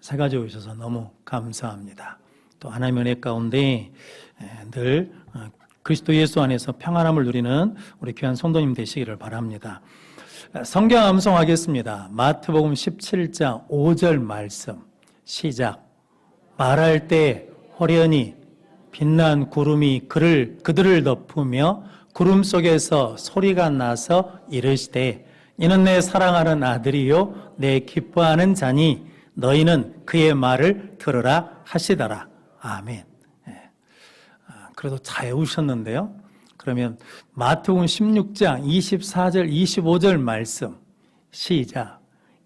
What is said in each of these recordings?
새 가지고 있어서 너무 감사합니다. 또 하나님의 은혜 가운데 늘 그리스도 예수 안에서 평안함을 누리는 우리 귀한 성도님 되시기를 바랍니다. 성경 암송하겠습니다. 마태복음 17장 5절 말씀 시작. 말할 때 호련히 빛난 구름이 그들을 덮으며 구름 속에서 소리가 나서 이르시되 이는 내 사랑하는 아들이요 내 기뻐하는 자니 너희는 그의 말을 들으라 하시더라. 아멘. 그래도 잘 외우셨는데요. 그러면 마태복음 16장 24절 25절 말씀 시작.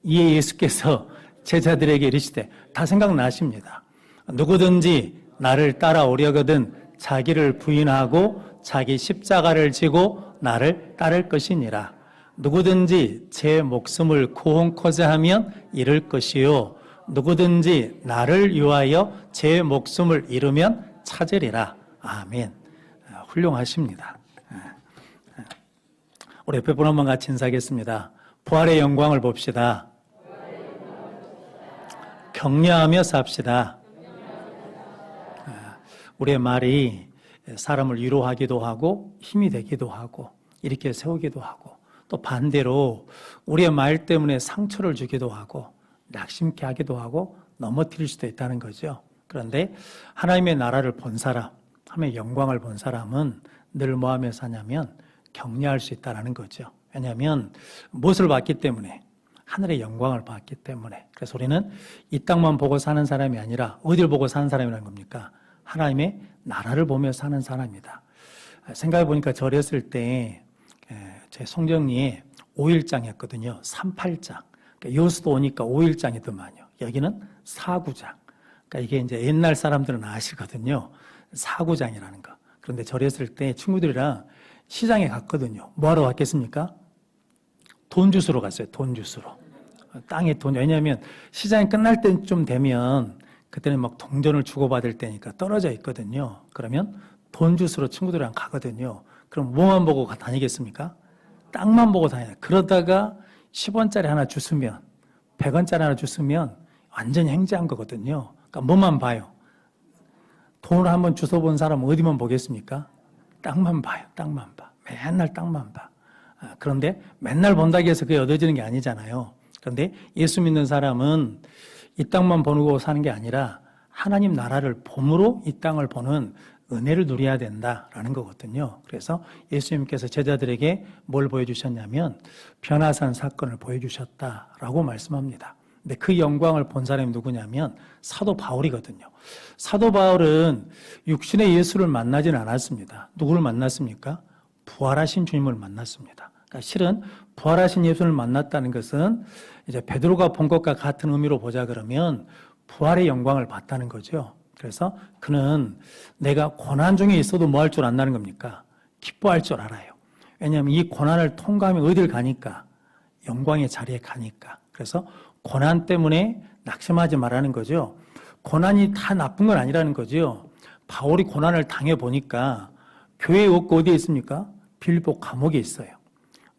이에 예수께서 제자들에게 이르시되 다 생각나십니다. 누구든지 나를 따라오려거든 자기를 부인하고 자기 십자가를 지고 나를 따를 것이니라. 누구든지 제 목숨을 구원코자 하면 잃을 것이요 누구든지 나를 위하여 제 목숨을 잃으면 찾으리라. 아멘. 훌륭하십니다. 우리 옆에 분 한번 같이 인사하겠습니다. 부활의 영광을 봅시다. 격려하며 삽시다. 우리의 말이 사람을 위로하기도 하고 힘이 되기도 하고 이렇게 세우기도 하고 또 반대로 우리의 말 때문에 상처를 주기도 하고 낙심케 하기도 하고 넘어뜨릴 수도 있다는 거죠. 그런데 하나님의 나라를 본 사람, 하나님의 영광을 본 사람은 늘 뭐 하며 사냐면 격려할 수 있다는 거죠. 왜냐하면 무엇을 봤기 때문에? 하늘의 영광을 봤기 때문에. 그래서 우리는 이 땅만 보고 사는 사람이 아니라 어디를 보고 사는 사람이라는 겁니까? 하나님의 나라를 보며 사는 사람이다. 생각해 보니까 저 어렸을 때 제 성경리에 5일장이었거든요. 38장. 그러니까 여수도 오니까 5일장이더만요. 여기는 4구장. 그러니까 이게 이제 옛날 사람들은 아시거든요. 4구장이라는 거. 그런데 저 어렸을 때 친구들이랑 시장에 갔거든요. 뭐하러 갔겠습니까? 돈 주스러 갔어요. 돈 주스러. 땅에 돈. 왜냐하면 시장이 끝날 때쯤 되면 그때는 막 동전을 주고받을 때니까 떨어져 있거든요. 그러면 돈 주스러 친구들이랑 가거든요. 그럼 뭐만 보고 다니겠습니까? 땅만 보고 다녀요. 그러다가 10원짜리 하나 주스면 100원짜리 하나 주스면 완전히 행지한 거거든요. 그러니까 뭐만 봐요? 돈을 한번 주워본 사람은 어디만 보겠습니까? 땅만 봐요. 땅만 봐. 맨날 땅만 봐. 그런데 맨날 본다고 해서 그게 얻어지는 게 아니잖아요. 그런데 예수 믿는 사람은 이 땅만 보고 사는 게 아니라 하나님 나라를 봄으로 이 땅을 보는 은혜를 누려야 된다라는 거거든요. 그래서 예수님께서 제자들에게 뭘 보여주셨냐면 변화산 사건을 보여주셨다라고 말씀합니다. 근데 그 영광을 본 사람이 누구냐면 사도 바울이거든요. 사도 바울은 육신의 예수를 만나지는 않았습니다. 누구를 만났습니까? 부활하신 주님을 만났습니다. 그러니까 실은 부활하신 예수를 만났다는 것은 이제 베드로가 본 것과 같은 의미로 보자 그러면 부활의 영광을 봤다는 거죠. 그래서 그는 내가 고난 중에 있어도 뭐 할 줄 안다는 겁니까? 기뻐할 줄 알아요. 왜냐하면 이 고난을 통과하면 어딜 가니까? 영광의 자리에 가니까. 그래서 고난 때문에 낙심하지 말라는 거죠. 고난이 다 나쁜 건 아니라는 거죠. 바울이 고난을 당해보니까 교회에 없고 어디에 있습니까? 빌보 감옥에 있어요.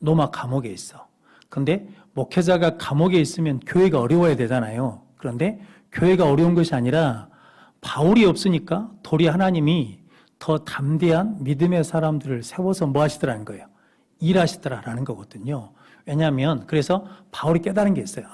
로마 감옥에 있어. 그런데 목회자가 감옥에 있으면 교회가 어려워야 되잖아요. 그런데 교회가 어려운 것이 아니라 바울이 없으니까 도리 하나님이 더 담대한 믿음의 사람들을 세워서 뭐 하시더라는 거예요? 일하시더라라는 거거든요. 왜냐하면 그래서 바울이 깨달은 게 있어요.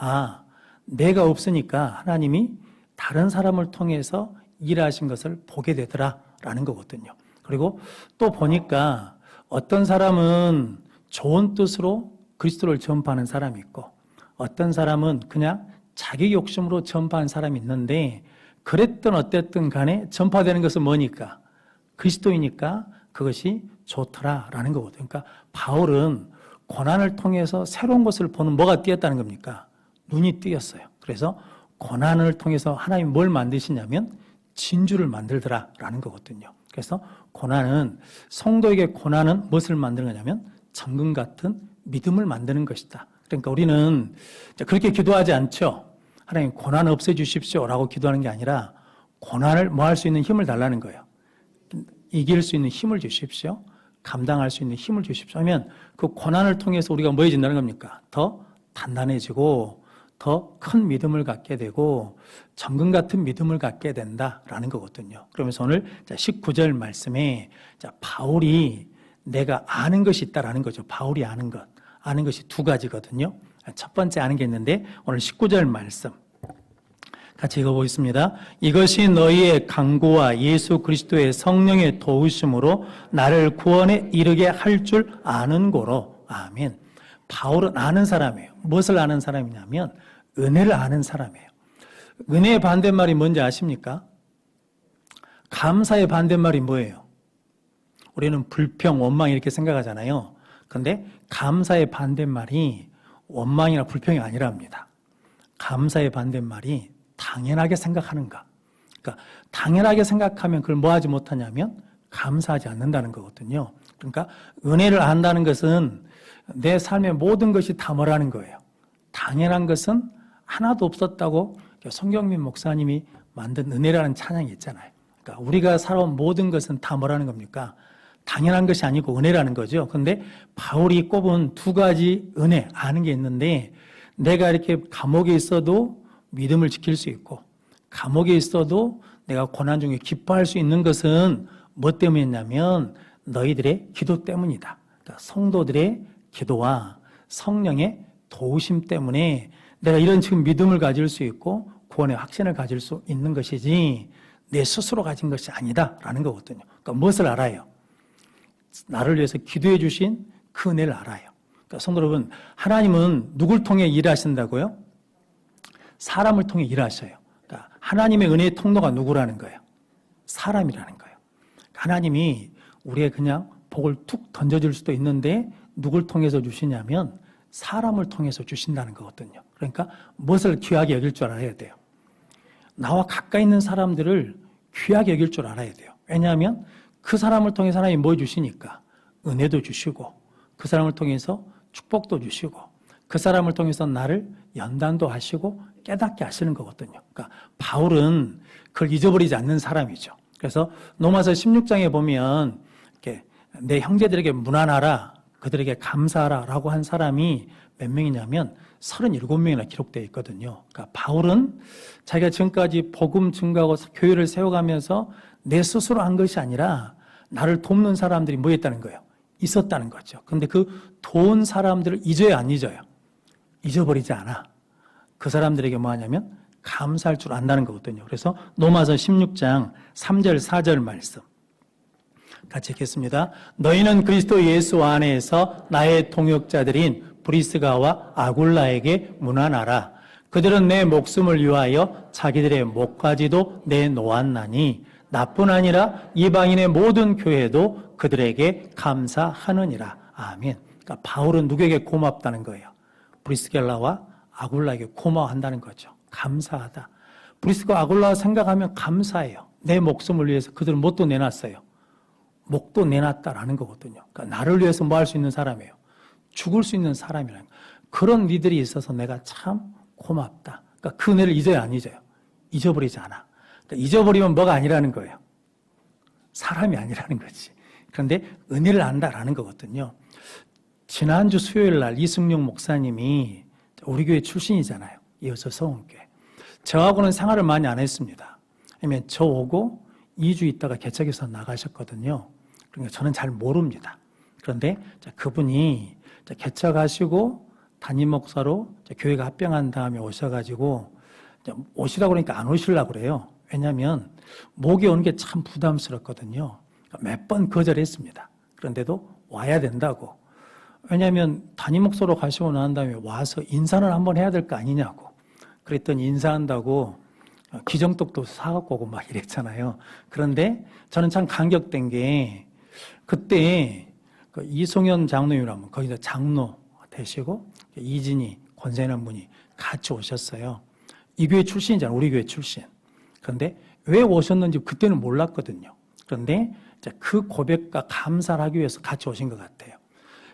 내가 없으니까 하나님이 다른 사람을 통해서 일하신 것을 보게 되더라라는 거거든요. 그리고 또 보니까 어떤 사람은 좋은 뜻으로 그리스도를 전파하는 사람이 있고 어떤 사람은 그냥 자기 욕심으로 전파하는 사람이 있는데 그랬든 어땠든 간에 전파되는 것은 뭐니까? 그리스도이니까 그것이 좋더라라는 거거든요. 그러니까 바울은 고난을 통해서 새로운 것을 보는 뭐가 띄었다는 겁니까? 눈이 띄었어요. 그래서 고난을 통해서 하나님이 뭘 만드시냐면 진주를 만들더라라는 거거든요. 그래서 고난은 성도에게 고난은 무엇을 만드는 거냐면 정금 같은 믿음을 만드는 것이다. 그러니까 우리는 그렇게 기도하지 않죠. 하나님 고난 없애주십시오라고 기도하는 게 아니라 고난을 뭐 할 수 있는 힘을 달라는 거예요. 이길 수 있는 힘을 주십시오. 감당할 수 있는 힘을 주십시오 하면 그 고난을 통해서 우리가 뭐 해진다는 겁니까? 더 단단해지고 더 큰 믿음을 갖게 되고 정금 같은 믿음을 갖게 된다라는 거거든요. 그러면서 오늘 19절 말씀에 바울이 내가 아는 것이 있다라는 거죠. 바울이 아는 것. 아는 것이 두 가지거든요. 첫 번째 아는 게 있는데 오늘 19절 말씀 같이 읽어보겠습니다. 이것이 너희의 강구와 예수 그리스도의 성령의 도우심으로 나를 구원에 이르게 할 줄 아는 고로. 아멘. 바울은 아는 사람이에요. 무엇을 아는 사람이냐면 은혜를 아는 사람이에요. 은혜의 반대말이 뭔지 아십니까? 감사의 반대말이 뭐예요? 우리는 불평, 원망 이렇게 생각하잖아요. 그런데 감사의 반대말이 원망이나 불평이 아니랍니다. 감사의 반대말이 당연하게 생각하는가. 그러니까 당연하게 생각하면 그걸 뭐 하지 못하냐면 감사하지 않는다는 거거든요. 그러니까 은혜를 안다는 것은 내 삶의 모든 것이 다 뭐라는 거예요. 당연한 것은 하나도 없었다고 성경민 목사님이 만든 은혜라는 찬양이 있잖아요. 그러니까 우리가 살아온 모든 것은 다 뭐라는 겁니까? 당연한 것이 아니고 은혜라는 거죠. 그런데 바울이 꼽은 두 가지 은혜, 아는 게 있는데 내가 이렇게 감옥에 있어도 믿음을 지킬 수 있고 감옥에 있어도 내가 고난 중에 기뻐할 수 있는 것은 뭐 때문이냐면 너희들의 기도 때문이다. 그러니까 성도들의 기도와 성령의 도우심 때문에 내가 이런 지금 믿음을 가질 수 있고 구원의 확신을 가질 수 있는 것이지 내 스스로 가진 것이 아니다라는 거거든요. 그러니까 무엇을 알아요? 나를 위해서 기도해 주신 그 은혜를 알아요. 그러니까 성도 여러분, 하나님은 누굴 통해 일하신다고요? 사람을 통해 일하셔요. 그러니까 하나님의 은혜의 통로가 누구라는 거예요? 사람이라는 거예요. 하나님이 우리의 그냥 복을 툭 던져줄 수도 있는데 누굴 통해서 주시냐면 사람을 통해서 주신다는 거거든요. 그러니까 무엇을 귀하게 여길 줄 알아야 돼요. 나와 가까이 있는 사람들을 귀하게 여길 줄 알아야 돼요. 왜냐하면 그 사람을 통해서 하나님이 뭐 주시니까 은혜도 주시고 그 사람을 통해서 축복도 주시고 그 사람을 통해서 나를 연단도 하시고 깨닫게 하시는 거거든요. 그러니까 바울은 그걸 잊어버리지 않는 사람이죠. 그래서 로마서 16장에 보면 이렇게 내 형제들에게 문안하라, 그들에게 감사하라 라고 한 사람이 몇 명이냐면 37명이나 기록되어 있거든요. 그러니까 바울은 자기가 지금까지 복음 증거하고 교회를 세워가면서 내 스스로 한 것이 아니라 나를 돕는 사람들이 뭐 했다는 거예요? 있었다는 거죠. 근데 그 도운 사람들을 잊어야 안 잊어요? 잊어버리지 않아. 그 사람들에게 뭐 하냐면 감사할 줄 안다는 거거든요. 그래서 로마서 16장 3절 4절 말씀 같이 읽겠습니다. 너희는 그리스도 예수 안에서 나의 동역자들인 브리스가와 아굴라에게 문안하라. 그들은 내 목숨을 위하여 자기들의 목까지도 내놓았나니 나뿐 아니라 이방인의 모든 교회도 그들에게 감사하느니라. 아멘. 그러니까 바울은 누구에게 고맙다는 거예요? 브리스겔라와 아굴라에게 고마워한다는 거죠. 감사하다. 브리스가 아굴라 생각하면 감사해요. 내 목숨을 위해서 그들은 뭣도 내놨어요? 목도 내놨다라는 거거든요. 그러니까 나를 위해서 뭐 할 수 있는 사람이에요? 죽을 수 있는 사람이라는 거예요. 그런 이들이 있어서 내가 참 고맙다. 그러니까 그 은혜를 잊어야 안 잊어요? 잊어버리지 않아. 그러니까 잊어버리면 뭐가 아니라는 거예요? 사람이 아니라는 거지. 그런데 은혜를 안다라는 거거든요. 지난주 수요일 날 이승용 목사님이 우리 교회 출신이잖아요. 이어서 서원교회. 저하고는 생활을 많이 안 했습니다. 왜냐면 저 오고 2주 있다가 개척해서 나가셨거든요. 그러니까 저는 잘 모릅니다. 그런데 그분이 개척하시고 담임 목사로 교회가 합병한 다음에 오셔가지고 오시라고 그러니까 안 오시려고 그래요. 왜냐하면 목이 오는 게 참 부담스럽거든요. 몇 번 거절했습니다. 그런데도 와야 된다고. 왜냐하면 담임 목사로 가시고 난 다음에 와서 인사는 한번 해야 될 거 아니냐고. 그랬더니 인사한다고 기정떡도 사갖고 오고 막 이랬잖아요. 그런데 저는 참 감격된 게 그때 그 이송현 장로님이라면 거기서 장로 되시고 이진희 권세남 분이 같이 오셨어요. 이 교회 출신이잖아요. 우리 교회 출신. 그런데 왜 오셨는지 그때는 몰랐거든요. 그런데 그 고백과 감사를 하기 위해서 같이 오신 것 같아요.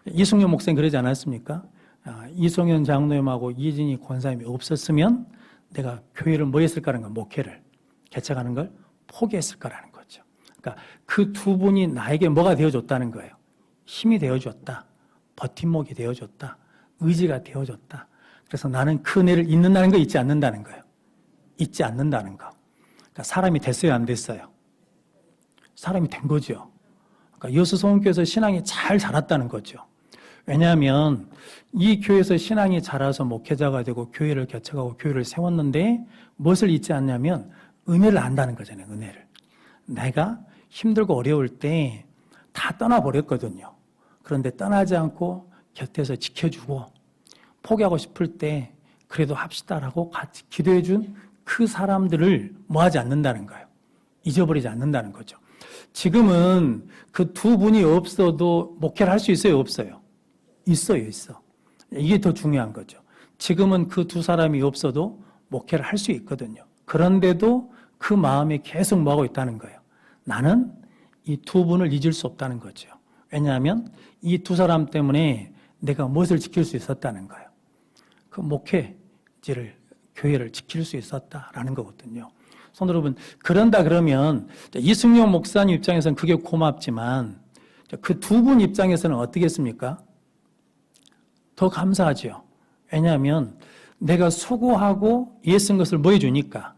이승현 목사님 그러지 않았습니까? 이송현 장로님하고 이진희 권사님이 없었으면 내가 교회를 뭐 했을 거라는 거, 목회를 개척하는 걸 포기했을 거라는 거죠. 그러니까 그 두 분이 나에게 뭐가 되어줬다는 거예요? 힘이 되어줬다. 버팀목이 되어줬다. 의지가 되어줬다. 그래서 나는 그 은혜를 잊는다는 거, 잊지 않는다는 거예요. 잊지 않는다는 거. 그러니까 사람이 됐어요, 안 됐어요? 사람이 된 거죠. 그러니까 여수송교에서 신앙이 잘 자랐다는 거죠. 왜냐하면 이 교회에서 신앙이 자라서 목회자가 되고 교회를 개척하고 교회를 세웠는데 무엇을 잊지 않냐면 은혜를 안다는 거잖아요. 은혜를. 내가 힘들고 어려울 때 다 떠나버렸거든요. 그런데 떠나지 않고 곁에서 지켜주고 포기하고 싶을 때 그래도 합시다라고 같이 기도해 준 그 사람들을 뭐하지 않는다는 거예요. 잊어버리지 않는다는 거죠. 지금은 그 두 분이 없어도 목회를 할 수 있어요, 없어요? 있어요, 있어. 이게 더 중요한 거죠. 지금은 그 두 사람이 없어도 목회를 할 수 있거든요. 그런데도 그 마음에 계속 뭐하고 있다는 거예요. 나는 이 두 분을 잊을 수 없다는 거죠. 왜냐하면 이 두 사람 때문에 내가 무엇을 지킬 수 있었다는 거예요. 그 목회지를, 교회를 지킬 수 있었다라는 거거든요. 성도 여러분, 그런다 그러면 이승용 목사님 입장에서는 그게 고맙지만 그 두 분 입장에서는 어떻겠습니까? 더 감사하죠. 왜냐하면 내가 수고하고 애쓴 것을 뭐 해주니까?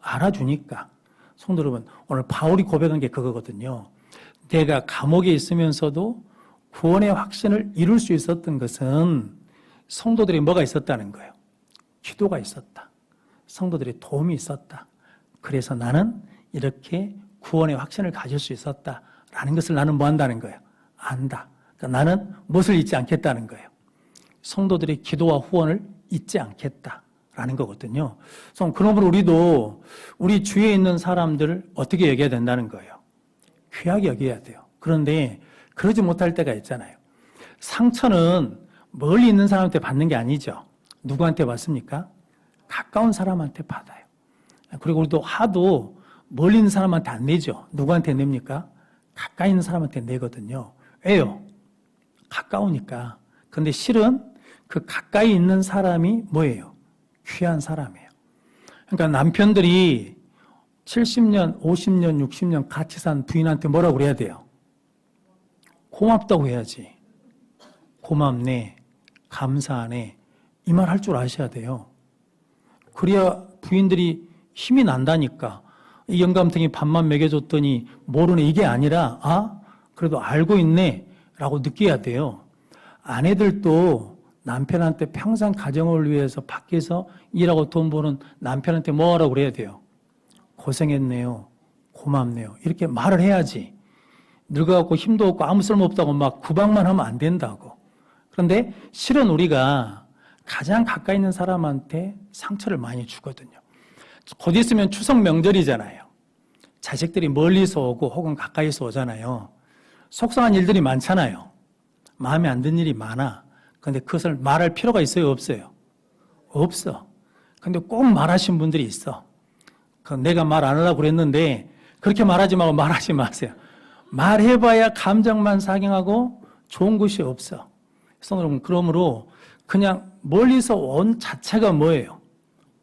알아주니까. 성도 여러분, 오늘 바울이 고백한 게 그거거든요. 내가 감옥에 있으면서도 구원의 확신을 이룰 수 있었던 것은 성도들이 뭐가 있었다는 거예요. 기도가 있었다. 성도들의 도움이 있었다. 그래서 나는 이렇게 구원의 확신을 가질 수 있었다라는 것을 나는 뭐 한다는 거예요? 안다. 그러니까 나는 무엇을 잊지 않겠다는 거예요. 성도들의 기도와 후원을 잊지 않겠다라는 거거든요. 그러므로 우리도 우리 주위에 있는 사람들을 어떻게 여겨야 된다는 거예요? 귀하게 여겨야 돼요. 그런데 그러지 못할 때가 있잖아요. 상처는 멀리 있는 사람한테 받는 게 아니죠. 누구한테 받습니까? 가까운 사람한테 받아요. 그리고 우리도 하도 멀리 있는 사람한테 안 내죠. 누구한테 냅니까? 가까이 있는 사람한테 내거든요. 왜요? 가까우니까. 근데 실은 그 가까이 있는 사람이 뭐예요? 귀한 사람이에요. 그러니까 남편들이 70년, 50년, 60년 같이 산 부인한테 뭐라고 그래야 돼요? 고맙다고 해야지. 고맙네, 감사하네, 이 말 할 줄 아셔야 돼요. 그래야 부인들이 힘이 난다니까. 이 영감탱이 밥만 먹여줬더니 모르네, 이게 아니라 그래도 알고 있네 라고 느껴야 돼요. 아내들도 남편한테 평생 가정을 위해서 밖에서 일하고 돈 버는 남편한테 뭐 하라고 그래야 돼요? 고생했네요, 고맙네요, 이렇게 말을 해야지. 늙어갖고 힘도 없고 아무 쓸모없다고 막 구박만 하면 안 된다고. 그런데 실은 우리가 가장 가까이 있는 사람한테 상처를 많이 주거든요. 곧 있으면 추석 명절이잖아요. 자식들이 멀리서 오고 혹은 가까이서 오잖아요. 속상한 일들이 많잖아요. 마음에 안 드는 일이 많아. 그런데 그것을 말할 필요가 있어요, 없어요? 없어. 근데 꼭 말하신 분들이 있어. 내가 말 안 하려고 그랬는데 그렇게 말하지 말고 말하지 마세요. 말해봐야 감정만 상행하고 좋은 것이 없어. 여러분, 그러므로 그냥 멀리서 온 자체가 뭐예요?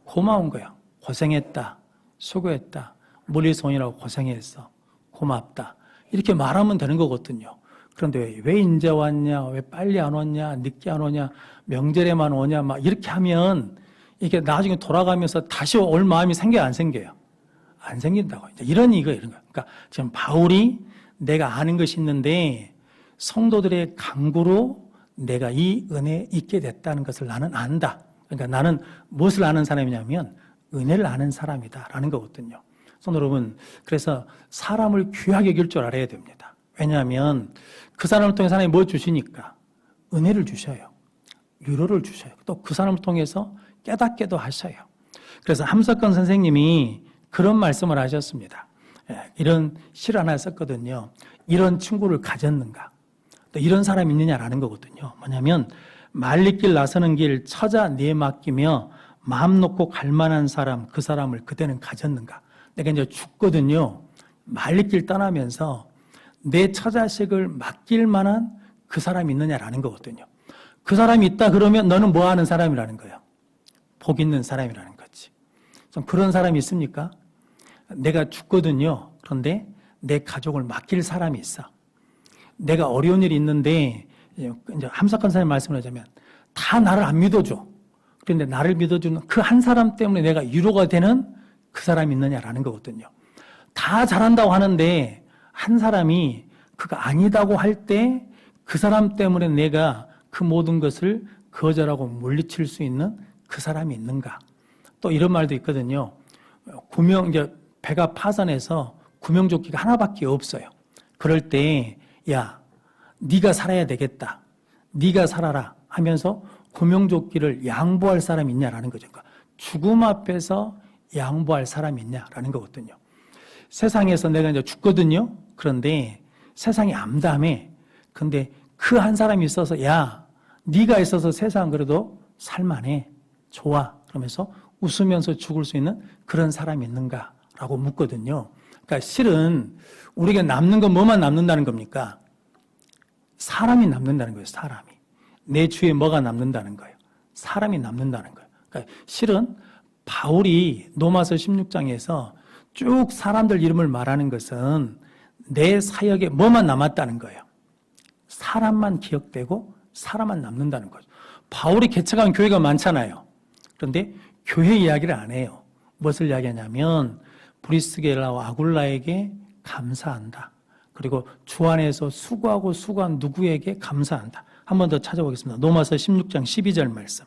고마운 거야. 고생했다, 수고했다, 멀리서 오느라고 고생했어, 고맙다, 이렇게 말하면 되는 거거든요. 그런데 왜 이제 왔냐, 왜 빨리 안 왔냐, 늦게 안 오냐, 명절에만 오냐, 막 이렇게 하면 이게 나중에 돌아가면서 다시 올 마음이 생겨요, 안 생겨요? 안 생긴다고. 이런 거. 그러니까 지금 바울이 내가 아는 것이 있는데 성도들의 강구로 내가 이 은혜에 있게 됐다는 것을 나는 안다. 그러니까 나는 무엇을 아는 사람이냐면 은혜를 아는 사람이다라는 거거든요. 성도 여러분, 그래서 사람을 귀하게 여길 줄 알아야 됩니다. 왜냐하면 그 사람을 통해 하나님이 뭐 주시니까? 은혜를 주셔요. 위로를 주셔요. 또 그 사람을 통해서 깨닫게도 하셔요. 그래서 함석헌 선생님이 그런 말씀을 하셨습니다. 이런 실 하나 썼거든요. 이런 친구를 가졌는가? 또 이런 사람이 있느냐라는 거거든요. 뭐냐면 말리길 나서는 길 처자 내 맡기며 마음 놓고 갈 만한 사람, 그 사람을 그대는 가졌는가? 내가 이제 죽거든요. 말리길 떠나면서 내 처자식을 맡길 만한 그 사람이 있느냐라는 거거든요. 그 사람이 있다 그러면 너는 뭐 하는 사람이라는 거예요? 복 있는 사람이라는 거지. 좀 그런 사람이 있습니까? 내가 죽거든요. 그런데 내 가족을 맡길 사람이 있어. 내가 어려운 일이 있는데 이제 함석헌 선생님 말씀을 하자면 다 나를 안 믿어줘. 그런데 나를 믿어주는 그 한 사람 때문에 내가 위로가 되는 그 사람이 있느냐라는 거거든요. 다 잘한다고 하는데 한 사람이 그가 아니다고 할 때 그 사람 때문에 내가 그 모든 것을 거절하고 물리칠 수 있는 그 사람이 있는가? 또 이런 말도 있거든요. 이제 배가 파산해서 구명조끼가 하나밖에 없어요. 그럴 때, 야, 네가 살아야 되겠다. 네가 살아라 하면서 구명조끼를 양보할 사람이 있냐라는 거죠. 그러니까 죽음 앞에서 양보할 사람이 있냐라는 거거든요. 세상에서 내가 이제 죽거든요. 그런데 세상이 암담해. 근데 그 한 사람이 있어서, 야, 네가 있어서 세상 그래도 살만해. 좋아. 그러면서 웃으면서 죽을 수 있는 그런 사람이 있는가라고 묻거든요. 그러니까 실은 우리가 남는 건 뭐만 남는다는 겁니까? 사람이 남는다는 거예요. 사람이. 내 주위에 뭐가 남는다는 거예요. 사람이 남는다는 거예요. 그러니까 실은 바울이 로마서 16장에서 쭉 사람들 이름을 말하는 것은 내 사역에 뭐만 남았다는 거예요. 사람만 기억되고 사람만 남는다는 거죠. 바울이 개척한 교회가 많잖아요. 그런데 교회 이야기를 안 해요. 무엇을 이야기하냐면 브리스게라와 아굴라에게 감사한다. 그리고 주 안에서 수고하고 수고한 누구에게 감사한다. 한 번 더 찾아보겠습니다. 로마서 16장 12절 말씀.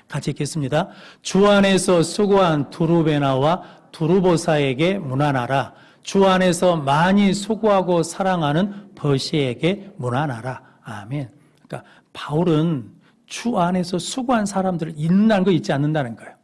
같이 읽겠습니다. 주 안에서 수고한 두루베나와 두루보사에게 문안하라. 주 안에서 많이 수고하고 사랑하는 버시에게 문안하라. 아멘. 그러니까 바울은 주 안에서 수고한 사람들을 잊는다는 거 잊지 않는다는 거예요.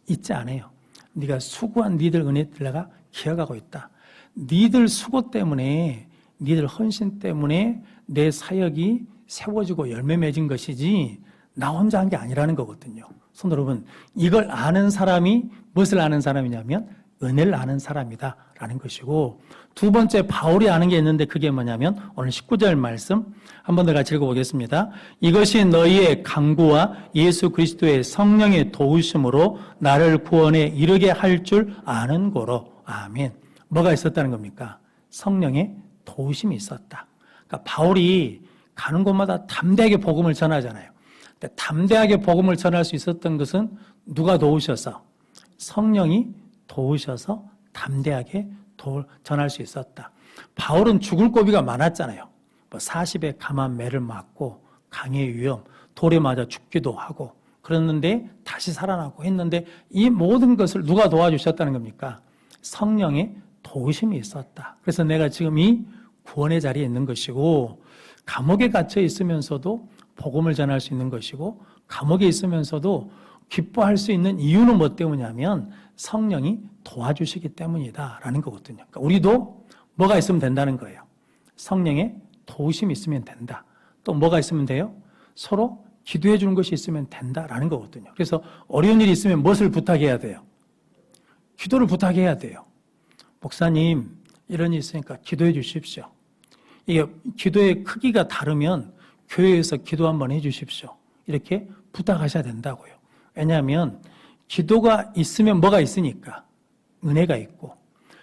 잊지 않아요. 네가 수고한 니들 은혜들 내가 기억하고 있다. 니들 수고 때문에, 니들 헌신 때문에 내 사역이 세워지고 열매 맺은 것이지 나 혼자 한 게 아니라는 거거든요. 성도 여러분, 이걸 아는 사람이 무엇을 아는 사람이냐면 은혜를 아는 사람이다 라는 것이고, 두 번째 바울이 아는 게 있는데 그게 뭐냐면 오늘 19절 말씀 한 번 더 같이 읽어보겠습니다. 이것이 너희의 강구와 예수 그리스도의 성령의 도우심으로 나를 구원에 이르게 할 줄 아는 고로. 아멘. 뭐가 있었다는 겁니까? 성령의 도우심이 있었다. 그러니까 바울이 가는 곳마다 담대하게 복음을 전하잖아요. 근데 담대하게 복음을 전할 수 있었던 것은 누가 도우셔서? 성령이 도우셔서 담대하게 전할 수 있었다. 바울은 죽을 고비가 많았잖아요. 40에 감한 매를 맞고 강의 위험, 돌에 맞아 죽기도 하고 그랬는데 다시 살아나고 했는데 이 모든 것을 누가 도와주셨다는 겁니까? 성령의 도우심이 있었다. 그래서 내가 지금 이 구원의 자리에 있는 것이고, 감옥에 갇혀 있으면서도 복음을 전할 수 있는 것이고, 감옥에 있으면서도 기뻐할 수 있는 이유는 뭐 때문이냐면 성령이 도와주시기 때문이다 라는 거거든요. 그러니까 우리도 뭐가 있으면 된다는 거예요. 성령의 도우심이 있으면 된다. 또 뭐가 있으면 돼요? 서로 기도해 주는 것이 있으면 된다라는 거거든요. 그래서 어려운 일이 있으면 무엇을 부탁해야 돼요? 기도를 부탁해야 돼요. 목사님, 이런 일이 있으니까 기도해 주십시오. 이게 기도의 크기가 다르면 교회에서 기도 한번 해 주십시오. 이렇게 부탁하셔야 된다고요. 왜냐하면 기도가 있으면 뭐가 있으니까 은혜가 있고,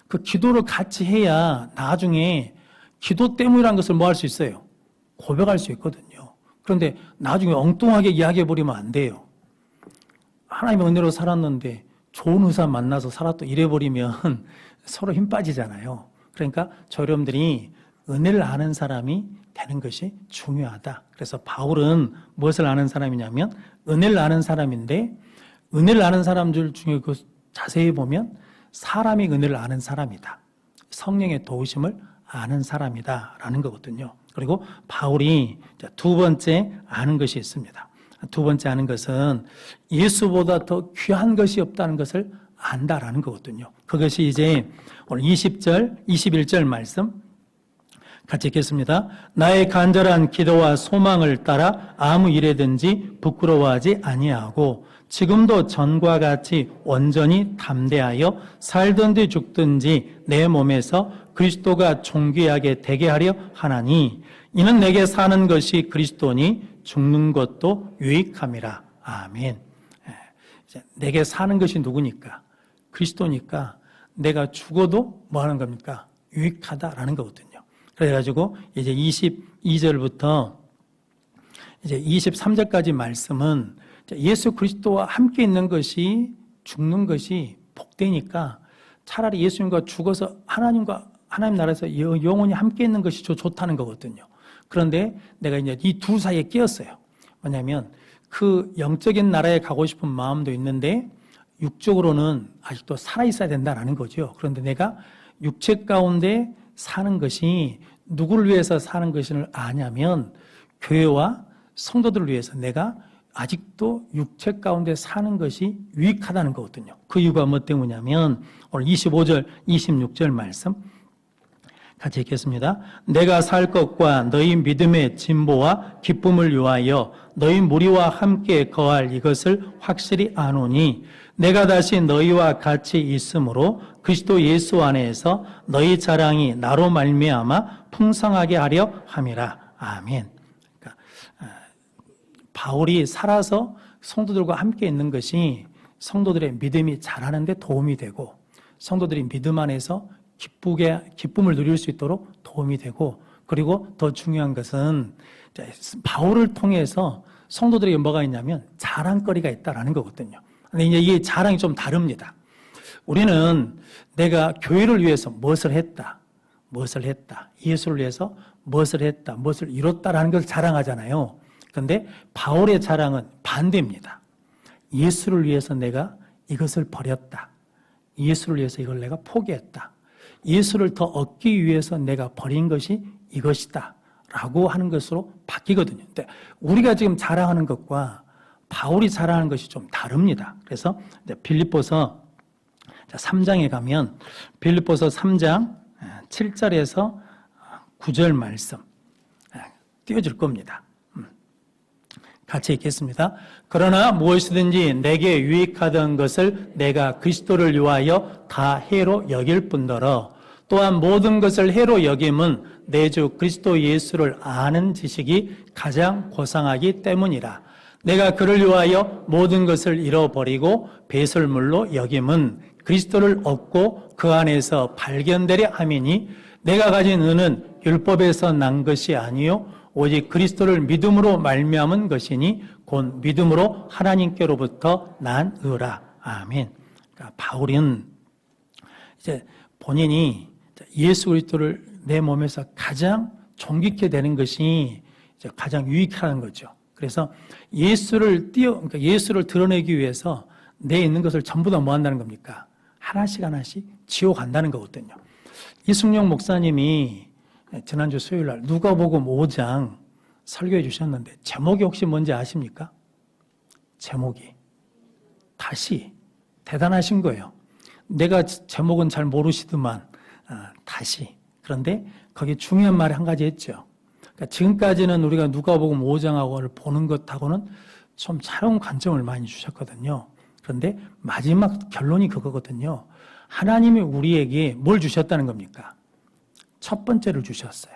그 기도를 같이 해야 나중에 기도 때문이라는 것을 뭐 할 수 있어요? 고백할 수 있거든요. 그런데 나중에 엉뚱하게 이야기해버리면 안 돼요. 하나님의 은혜로 살았는데 좋은 의사 만나서 살았다 이래버리면 서로 힘 빠지잖아요. 그러니까 저 여러분들이 은혜를 아는 사람이 되는 것이 중요하다. 그래서 바울은 무엇을 아는 사람이냐면 은혜를 아는 사람인데, 은혜를 아는 사람들 중에 그 자세히 보면 사람이 은혜를 아는 사람이다. 성령의 도우심을 아는 사람이다 라는 거거든요. 그리고 바울이 두 번째 아는 것이 있습니다. 두 번째 아는 것은 예수보다 더 귀한 것이 없다는 것을 안다라는 거거든요. 그것이 이제 오늘 20절, 21절 말씀 같이 읽겠습니다. 나의 간절한 기도와 소망을 따라 아무 일에든지 부끄러워하지 아니하고 지금도 전과 같이 온전히 담대하여 살든지 죽든지 내 몸에서 그리스도가 존귀하게 되게 하려 하나니 이는 내게 사는 것이 그리스도니 죽는 것도 유익함이라. 아멘. 내게 사는 것이 누구니까? 그리스도니까 내가 죽어도 뭐 하는 겁니까? 유익하다라는 거거든요. 그래가지고 이제 22절부터 이제 23절까지 말씀은 예수 그리스도와 함께 있는 것이 죽는 것이 복되니까 차라리 예수님과 죽어서 하나님 나라에서 영원히 함께 있는 것이 좋다는 거거든요. 그런데 내가 이제 이 두 사이에 끼었어요. 뭐냐면 그 영적인 나라에 가고 싶은 마음도 있는데 육적으로는 아직도 살아있어야 된다는 거죠. 그런데 내가 육체 가운데 사는 것이 누구를 위해서 사는 것을 아냐면 교회와 성도들을 위해서 내가 아직도 육체 가운데 사는 것이 유익하다는 거거든요. 그 이유가 뭐 때문이냐면 오늘 25절, 26절 말씀 같이 읽겠습니다. 내가 살 것과 너희 믿음의 진보와 기쁨을 위하여 너희 무리와 함께 거할 이것을 확실히 아노니 내가 다시 너희와 같이 있으므로 그리스도 예수 안에서 너희 자랑이 나로 말미암아 풍성하게 하려 함이라. 아멘. 그러니까 바울이 살아서 성도들과 함께 있는 것이 성도들의 믿음이 자라는 데 도움이 되고 성도들이 믿음 안에서 기쁨을 누릴 수 있도록 도움이 되고 그리고 더 중요한 것은 바울을 통해서 성도들에게 뭐가 있냐면 자랑거리가 있다라는 거거든요. 근데 이제 이 자랑이 좀 다릅니다. 우리는 내가 교회를 위해서 무엇을 했다, 예수를 위해서 무엇을 했다, 무엇을 이뤘다라는 것을 자랑하잖아요. 그런데 바울의 자랑은 반대입니다. 예수를 위해서 내가 이것을 버렸다. 예수를 위해서 이걸 내가 포기했다. 예수를 더 얻기 위해서 내가 버린 것이 이것이다. 라고 하는 것으로 바뀌거든요. 근데 우리가 지금 자랑하는 것과 바울이 자랑하는 것이 좀 다릅니다. 그래서 빌립보서 3장에 가면 빌립보서 3장 7절에서 9절 말씀 띄워줄 겁니다. 같이 읽겠습니다. 그러나 무엇이든지 내게 유익하던 것을 내가 그리스도를 위하여 다 해로 여길 뿐더러 또한 모든 것을 해로 여김은 내 주 그리스도 예수를 아는 지식이 가장 고상하기 때문이라. 내가 그를 위하여 모든 것을 잃어버리고 배설물로 여김은 그리스도를 얻고 그 안에서 발견되려 함이니 내가 가진 의는 율법에서 난 것이 아니요 오직 그리스도를 믿음으로 말미암은 것이니 곧 믿음으로 하나님께로부터 난 의라. 아멘. 그러니까 바울은 이제 본인이 예수 그리스도를 내 몸에서 가장 존귀케 되는 것이 이제 가장 유익한 거죠. 그래서 예수를 드러내기 위해서 내 있는 것을 전부 다 뭐 한다는 겁니까? 하나씩 지워 간다는 거거든요. 이승용 목사님이 지난주 수요일 날 누가복음 5장 설교해 주셨는데 제목이 혹시 뭔지 아십니까? 제목이 다시. 대단하신 거예요. 내가 제목은 잘 모르시더만 다시. 그런데 거기 중요한 말이 한 가지 했죠. 그러니까 지금까지는 우리가 누가복음 5장하고를 보는 것하고는 좀 새로운 관점을 많이 주셨거든요. 그런데 마지막 결론이 그거거든요. 하나님이 우리에게 뭘 주셨다는 겁니까? 첫 번째를 주셨어요.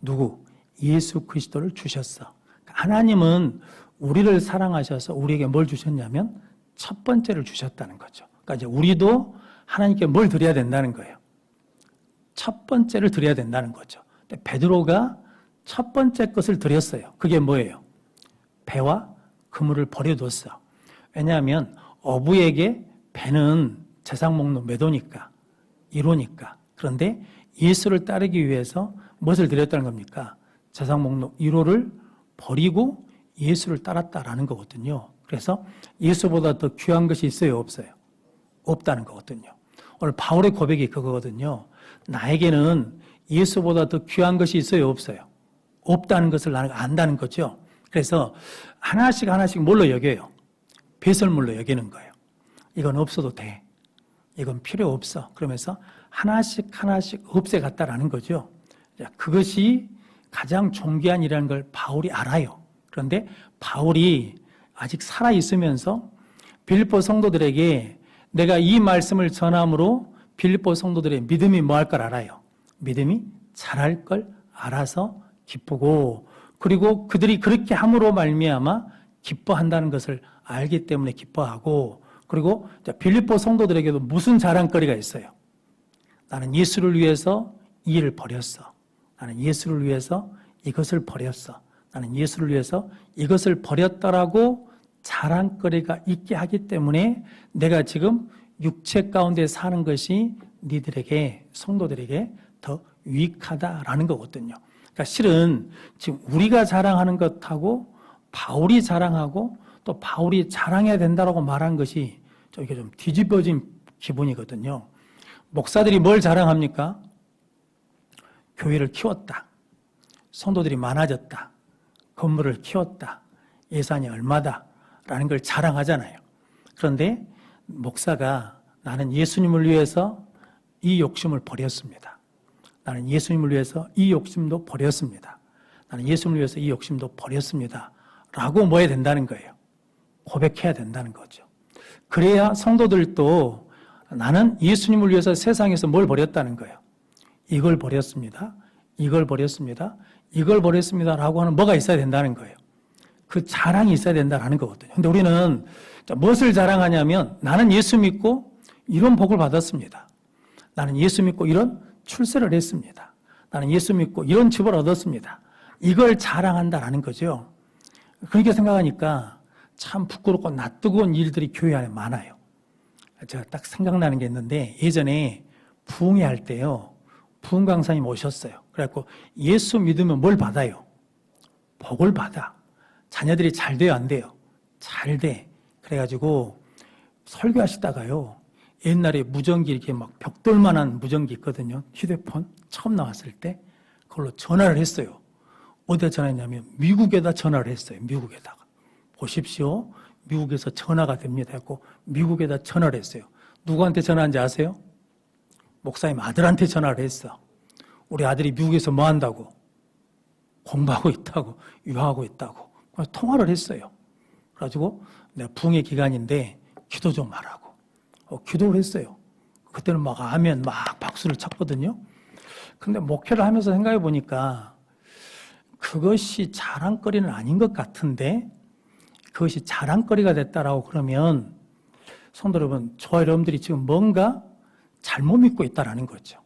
누구? 예수 그리스도를 주셨어. 하나님은 우리를 사랑하셔서 우리에게 뭘 주셨냐면 첫 번째를 주셨다는 거죠. 그러니까 이제 우리도 하나님께 뭘 드려야 된다는 거예요. 첫 번째를 드려야 된다는 거죠. 근데 베드로가 첫 번째 것을 드렸어요. 그게 뭐예요? 배와 그물을 버려뒀어. 왜냐하면 어부에게 배는 재상 목록 매도니까, 이로니까. 그런데 예수를 따르기 위해서 무엇을 드렸다는 겁니까? 재상 목록 1호를 버리고 예수를 따랐다라는 거거든요. 그래서 예수보다 더 귀한 것이 있어요, 없어요? 없다는 거거든요. 오늘 바울의 고백이 그거거든요. 나에게는 예수보다 더 귀한 것이 있어요, 없어요? 없다는 것을 나는 안다는 거죠. 그래서 하나씩 뭘로 여겨요? 배설물로 여기는 거예요. 이건 없어도 돼. 이건 필요 없어. 그러면서 하나씩 없애갔다라는 거죠. 그것이 가장 존귀한 일이라는 걸 바울이 알아요. 그런데 바울이 아직 살아있으면서 빌립보 성도들에게 내가 이 말씀을 전함으로 빌립보 성도들의 믿음이 뭐 할 걸 알아요. 믿음이 자랄 걸 알아서 기쁘고 그리고 그들이 그렇게 함으로 말미암아 기뻐한다는 것을 알기 때문에 기뻐하고 그리고 빌립보 성도들에게도 무슨 자랑거리가 있어요. 나는 예수를 위해서 이 일을 버렸어. 나는 예수를 위해서 이것을 버렸어. 나는 예수를 위해서 이것을 버렸다라고 자랑거리가 있게 하기 때문에 내가 지금 육체 가운데 사는 것이 니들에게, 성도들에게 더 유익하다라는 거거든요. 그러니까 실은 지금 우리가 자랑하는 것하고 바울이 자랑하고 또 바울이 자랑해야 된다라고 말한 것이 좀 이게 좀 뒤집어진 기분이거든요. 목사들이 뭘 자랑합니까? 교회를 키웠다. 성도들이 많아졌다. 건물을 키웠다. 예산이 얼마다. 라는 걸 자랑하잖아요. 그런데 목사가 나는 예수님을 위해서 이 욕심을 버렸습니다. 나는 예수님을 위해서 이 욕심도 버렸습니다. 나는 예수님을 위해서 이 욕심도 버렸습니다. 라고 뭐 해야 된다는 거예요. 고백해야 된다는 거죠. 그래야 성도들도 나는 예수님을 위해서 세상에서 뭘 버렸다는 거예요. 이걸 버렸습니다. 이걸 버렸습니다. 이걸 버렸습니다. 라고 하는 뭐가 있어야 된다는 거예요. 그 자랑이 있어야 된다는 거거든요. 근데 우리는 무엇을 자랑하냐면 나는 예수 믿고 이런 복을 받았습니다. 나는 예수 믿고 이런 출세를 했습니다. 나는 예수 믿고 이런 집을 얻었습니다. 이걸 자랑한다라는 거죠. 그렇게 생각하니까 참 부끄럽고 낯뜨거운 일들이 교회 안에 많아요. 제가 딱 생각나는 게 있는데 예전에 부흥회 할 때요. 부흥 강사님 오셨어요. 그래갖고 예수 믿으면 뭘 받아요? 복을 받아. 자녀들이 잘 돼요, 안 돼요? 잘 돼. 그래가지고 설교하시다가요. 옛날에 무전기 이렇게 막 벽돌만한 무전기 있거든요. 휴대폰 처음 나왔을 때 그걸로 전화를 했어요. 어디다 전화했냐면 미국에다 전화를 했어요. 미국에다가. 보십시오. 미국에서 전화가 됩니다. 했고 미국에다 전화를 했어요. 누구한테 전화한지 아세요? 목사님 아들한테 전화를 했어. 우리 아들이 미국에서 뭐 한다고? 공부하고 있다고, 유학하고 있다고. 그래서 통화를 했어요. 그래가지고 내가 부흥회 기간인데 기도 좀 하라고. 기도를 했어요. 그때는 막 아멘 막 박수를 쳤거든요. 근데 목회를 하면서 생각해 보니까 그것이 자랑거리는 아닌 것 같은데 그것이 자랑거리가 됐다라고 그러면 성도 여러분, 저와 여러분들이 지금 뭔가 잘못 믿고 있다라는 거죠.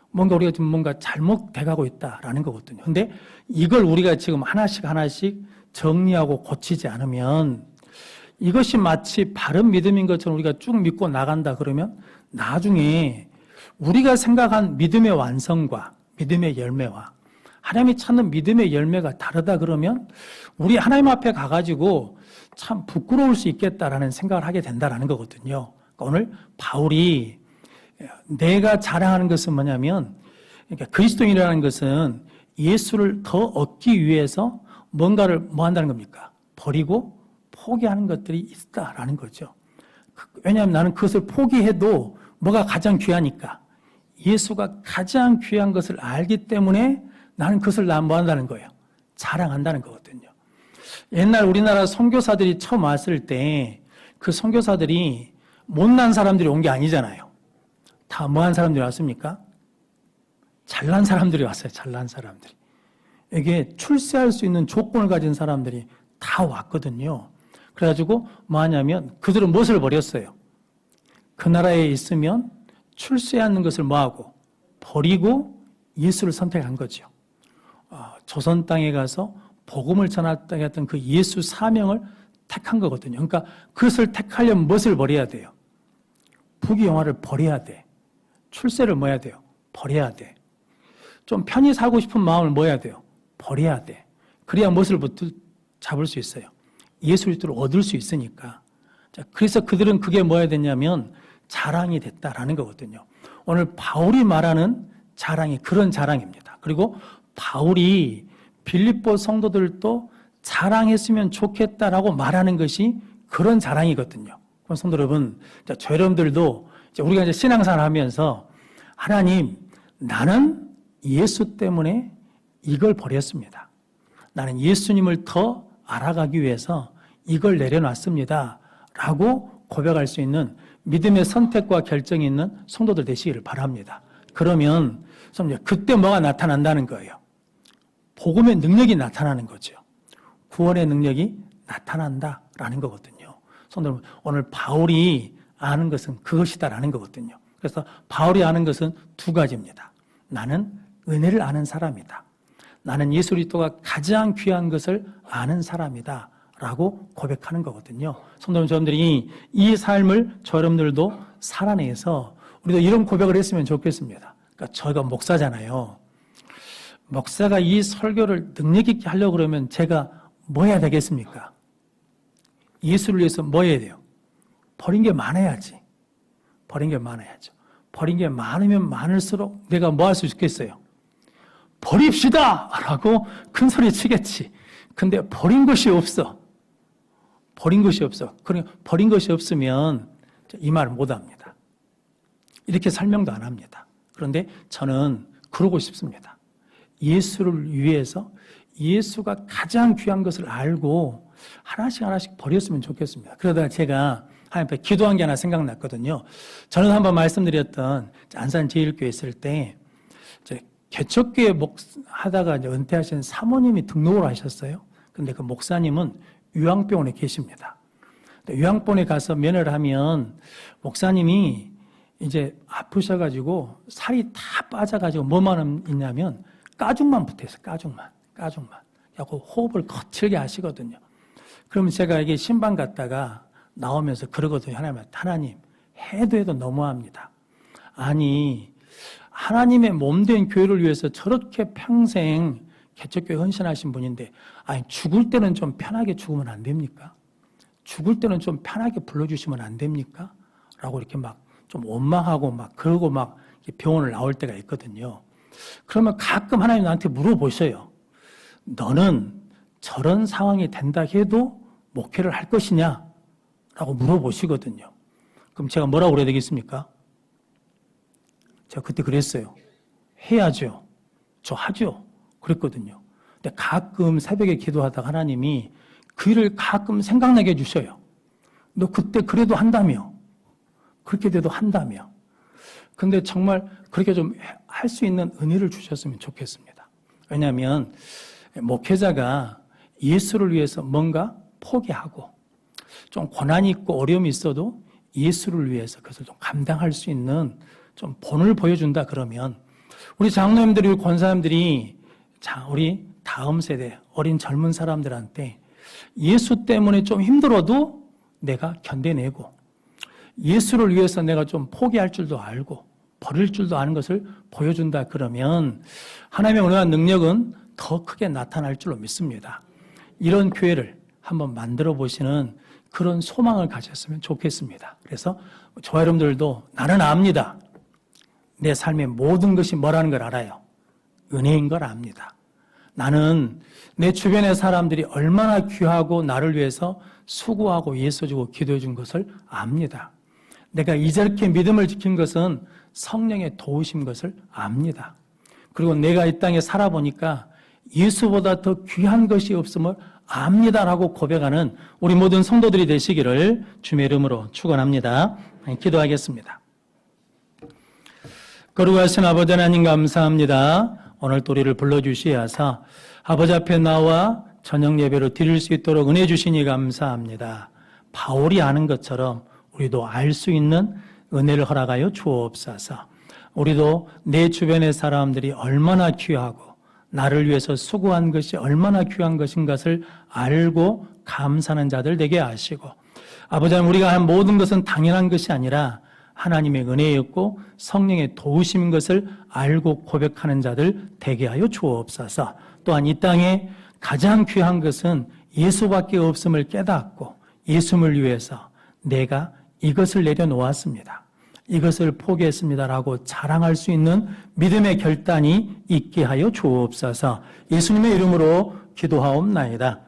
뭔가 우리가 지금 뭔가 잘못돼가고 있다라는 거거든요. 근데 이걸 우리가 지금 하나씩 하나씩 정리하고 고치지 않으면 이것이 마치 바른 믿음인 것처럼 우리가 쭉 믿고 나간다 그러면 나중에 우리가 생각한 믿음의 완성과 믿음의 열매와 하나님이 찾는 믿음의 열매가 다르다 그러면 우리 하나님 앞에 가가지고 참 부끄러울 수 있겠다라는 생각을 하게 된다라는 거거든요. 그러니까 오늘 바울이 내가 자랑하는 것은 뭐냐면 그러니까 그리스도인이라는 것은 예수를 더 얻기 위해서 뭔가를 뭐 한다는 겁니까? 버리고 포기하는 것들이 있다라는 거죠. 왜냐하면 나는 그것을 포기해도 뭐가 가장 귀하니까 예수가 가장 귀한 것을 알기 때문에 나는 그것을 뭐 한다는 거예요? 자랑한다는 거거든요. 옛날 우리나라 선교사들이 처음 왔을 때 그 선교사들이 못난 사람들이 온 게 아니잖아요. 다 뭐한 사람들이 왔습니까? 잘난 사람들이 왔어요. 잘난 사람들이. 이게 출세할 수 있는 조건을 가진 사람들이 다 왔거든요. 그래가지고 뭐 하냐면 그들은 무엇을 버렸어요? 그 나라에 있으면 출세하는 것을 뭐하고? 버리고 예수를 선택한 거죠. 조선 땅에 가서 복음을 전하다 했던 그 예수 사명을 택한 거거든요. 그러니까 그것을 택하려면 무엇을 버려야 돼요? 부귀영화를 버려야 돼. 출세를 뭐 해야 돼요? 버려야 돼. 좀 편히 살고 싶은 마음을 뭐 해야 돼요? 버려야 돼. 그래야 무엇을 잡을 수 있어요? 예수 그리스도를 얻을 수 있으니까. 자, 그래서 그들은 그게 뭐 해야 되냐면 자랑이 됐다라는 거거든요. 오늘 바울이 말하는 자랑이 그런 자랑입니다. 그리고 바울이 빌립보 성도들도 자랑했으면 좋겠다라고 말하는 것이 그런 자랑이거든요. 그럼 성도 여러분, 저 여러분들도 우리가 이제 신앙생활 하면서 하나님, 나는 예수 때문에 이걸 버렸습니다. 나는 예수님을 더 알아가기 위해서 이걸 내려놨습니다. 라고 고백할 수 있는 믿음의 선택과 결정이 있는 성도들 되시기를 바랍니다. 그러면 그때 뭐가 나타난다는 거예요? 복음의 능력이 나타나는 거죠. 구원의 능력이 나타난다라는 거거든요. 성도 여러분, 오늘 바울이 아는 것은 그것이다라는 거거든요. 그래서 바울이 아는 것은 두 가지입니다. 나는 은혜를 아는 사람이다. 나는 예수 그리스도가 가장 귀한 것을 아는 사람이다. 라고 고백하는 거거든요. 성도 여러분들이 이 삶을 저 여러분들도 살아내서 우리도 이런 고백을 했으면 좋겠습니다. 그러니까 저희가 목사잖아요. 목사가 이 설교를 능력 있게 하려고 그러면 제가 뭐 해야 되겠습니까? 예수를 위해서 뭐 해야 돼요? 버린 게 많아야지. 버린 게 많아야죠. 버린 게 많으면 많을수록 내가 뭐 할 수 있겠어요? 버립시다! 라고 큰 소리 치겠지. 근데 버린 것이 없어. 버린 것이 없어. 그러니까 버린 것이 없으면 이 말을 못 합니다. 이렇게 설명도 안 합니다. 그런데 저는 그러고 싶습니다. 예수를 위해서 예수가 가장 귀한 것을 알고 하나씩 하나씩 버렸으면 좋겠습니다. 그러다가 제가 하나님 앞에 기도한 게 하나 생각났거든요. 저는 한번 말씀드렸던 안산 제1교회 있을 때 개척교회 하다가 은퇴하신 사모님이 등록을 하셨어요. 근데 그 목사님은 요양병원에 계십니다. 요양병원에 가서 면회를 하면 목사님이 이제 아프셔가지고 살이 다 빠져가지고 뭐만 있냐면 가죽만 붙어 있어요. 가죽만. 하고 호흡을 거칠게 하시거든요. 그러면 제가 이게 신방 갔다가 나오면서 그러거든요. 하나님, 해도 너무합니다. 아니, 하나님의 몸된 교회를 위해서 저렇게 평생 개척교회 헌신하신 분인데, 아니, 죽을 때는 좀 편하게 죽으면 안 됩니까? 죽을 때는 좀 편하게 불러주시면 안 됩니까? 라고 이렇게 막 좀 원망하고 막 그러고 막 병원을 나올 때가 있거든요. 그러면 가끔 하나님 나한테 물어보셔요. 너는 저런 상황이 된다 해도 목회를 할 것이냐? 라고 물어보시거든요. 그럼 제가 뭐라고 그래야 되겠습니까? 제가 그때 그랬어요. 해야죠. 저 하죠. 그랬거든요. 근데 가끔 새벽에 기도하다가 하나님이 그 일을 가끔 생각나게 해주셔요. 너 그때 그래도 한다며. 그렇게 돼도 한다며. 근데 정말 그렇게 좀 할 수 있는 은혜를 주셨으면 좋겠습니다. 왜냐하면 목회자가 예수를 위해서 뭔가 포기하고 좀 고난이 있고 어려움이 있어도 예수를 위해서 그것을 좀 감당할 수 있는 좀 본을 보여준다 그러면 우리 장로님들이, 우리 권사님들이 우리 다음 세대 어린 젊은 사람들한테 예수 때문에 좀 힘들어도 내가 견뎌내고 예수를 위해서 내가 좀 포기할 줄도 알고 버릴 줄도 아는 것을 보여준다 그러면 하나님의 은혜와 능력은 더 크게 나타날 줄로 믿습니다. 이런 교회를 한번 만들어 보시는 그런 소망을 가졌으면 좋겠습니다. 그래서 저와 여러분들도 나는 압니다. 내 삶의 모든 것이 뭐라는 걸 알아요. 은혜인 걸 압니다. 나는 내 주변의 사람들이 얼마나 귀하고 나를 위해서 수고하고 예수주고 기도해 준 것을 압니다. 내가 이렇게 믿음을 지킨 것은 성령의 도우신 것을 압니다. 그리고 내가 이 땅에 살아보니까 예수보다 더 귀한 것이 없음을 압니다라고 고백하는 우리 모든 성도들이 되시기를 주의 이름으로 축원합니다. 기도하겠습니다. 거룩하신 아버지 하나님 감사합니다. 오늘 또 우리를 불러주시어서 아버지 앞에 나와 저녁 예배로 드릴 수 있도록 은혜 주시니 감사합니다. 바울이 아는 것처럼 우리도 알 수 있는 은혜를 허락하여 주옵소서. 우리도 내 주변의 사람들이 얼마나 귀하고 나를 위해서 수고한 것이 얼마나 귀한 것인 것을 알고 감사하는 자들 되게 하시고, 아버지 하나님, 우리가 한 모든 것은 당연한 것이 아니라 하나님의 은혜였고 성령의 도우심인 것을 알고 고백하는 자들 되게 하여 주옵소서. 또한 이 땅에 가장 귀한 것은 예수밖에 없음을 깨닫고 예수를 위해서 내가 이것을 내려놓았습니다, 이것을 포기했습니다라고 자랑할 수 있는 믿음의 결단이 있게 하여 주옵소서. 예수님의 이름으로 기도하옵나이다.